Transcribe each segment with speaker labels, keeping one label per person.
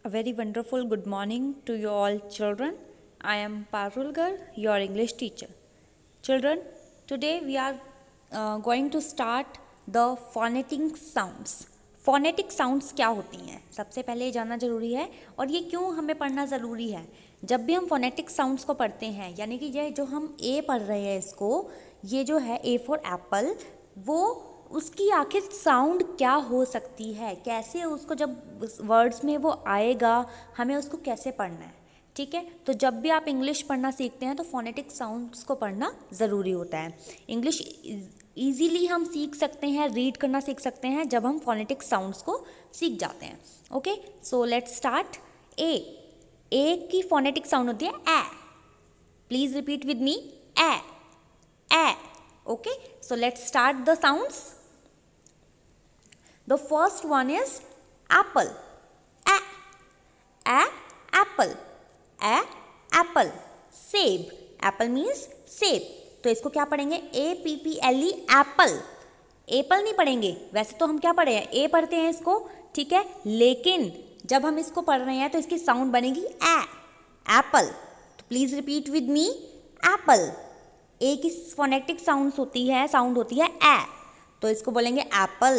Speaker 1: A very wonderful good morning to you all children. I am Parulgar, your English teacher. Children, today we are going to start the phonetic sounds. Phonetic sounds क्या होती हैं सबसे पहले ये जानना ज़रूरी है और ये क्यों हमें पढ़ना ज़रूरी है. जब भी हम फोनेटिक साउंड्स को पढ़ते हैं यानी कि ये जो हम ए पढ़ रहे हैं इसको, ये जो है ए फॉर एप्पल, वो उसकी आखिर साउंड क्या हो सकती है, कैसे उसको जब वर्ड्स में वो आएगा हमें उसको कैसे पढ़ना है. ठीक है, तो जब भी आप इंग्लिश पढ़ना सीखते हैं तो फोनेटिक साउंड्स को पढ़ना ज़रूरी होता है. इंग्लिश ईजीली हम सीख सकते हैं, रीड करना सीख सकते हैं जब हम फोनेटिक साउंड्स को सीख जाते हैं. Okay, so let's start. A की फोनेटिक साउंड होती है a. Please repeat with me, a a. Okay, so let's start the sounds. The first one is apple. A apple. A apple. सेब. Apple means सेब. तो इसको क्या पढ़ेंगे? APPLE apple. Apple नहीं पढ़ेंगे. वैसे तो हम क्या पढ़े हैं? ए पढ़ते हैं इसको, ठीक है, लेकिन जब हम इसको पढ़ रहे हैं तो इसकी साउंड बनेगी ए. एप्पल. तो please repeat with me, apple. A की फोनेटिक साउंड होती है ए, तो इसको बोलेंगे एप्पल.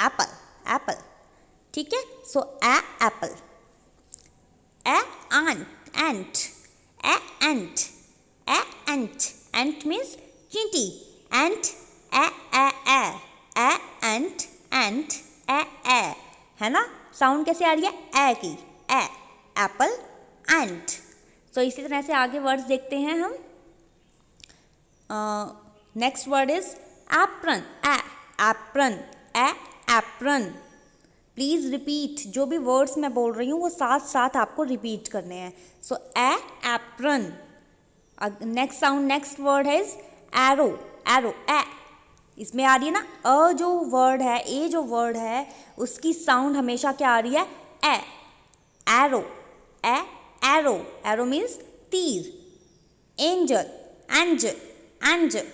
Speaker 1: Apple Apple. ठीक है, सो ए एप्पल. ए एंट. ए एंट. ए एंट. एंट मीन्स चींटी. एंट a a a. A ant. Ant a ए. है ना, साउंड कैसे आ रही है? ए की. ए एप्पल एंट. तो इसी तरह से आगे वर्ड्स देखते हैं हम. Next word is apron. Apron. A apron. Please repeat, जो भी वर्ड्स मैं बोल रही हूँ वो साथ साथ आपको रिपीट करने हैं. So a apron. Next sound, next word है एरो. एरो. ए. इसमें आ रही है ना, अ जो वर्ड है, ए जो वर्ड है, उसकी साउंड हमेशा क्या आ रही है? ए. एरो. ए एरो. एरो मीन्स तीर. एंजल. एंजल. एंजल.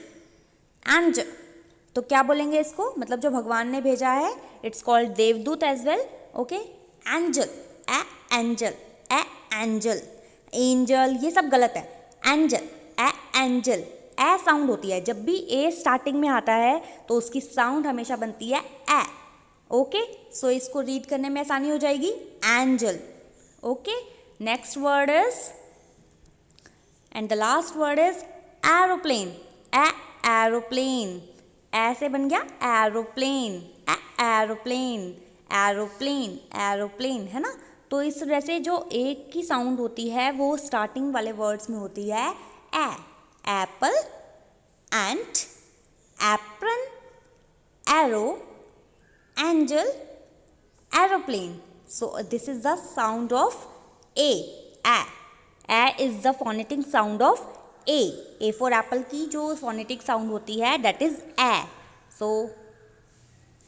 Speaker 1: एंजल. तो क्या बोलेंगे इसको? मतलब जो भगवान ने भेजा है, it's called devdoot as well. Okay, angel. A angel. A angel. Angel ये सब गलत है. Angel. A angel. A sound होती है. जब भी ए स्टार्टिंग में आता है तो उसकी साउंड हमेशा बनती है ए. ओके, सो इसको रीड करने में आसानी हो जाएगी. Angel. Okay, next word is and the last word is aeroplane. A aeroplane. ऐसे बन गया एरोप्लेन. एरोप्लेन. एरोप्लेन. एरोप्लेन, है ना. तो इस तरह से जो एक की साउंड होती है वो स्टार्टिंग वाले वर्ड्स में होती है a. Apple, ant, apron, arrow, angel, aeroplane. So this is the sound of A. A is the phonetic sound of A for apple की जो फोनेटिक साउंड होती है दैट इज ए. सो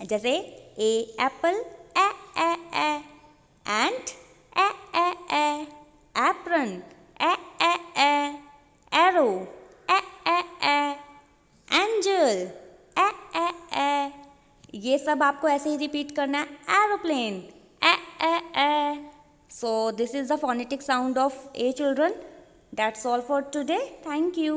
Speaker 1: जैसे a apple, a a a. Ant, a a a. Apron, a a a. Arrow, a a a. Angel, a a a. ये सब आपको ऐसे ही रिपीट करना है. Aeroplane, a a a. So this is the phonetic sound of A, children. That's all for today. Thank you.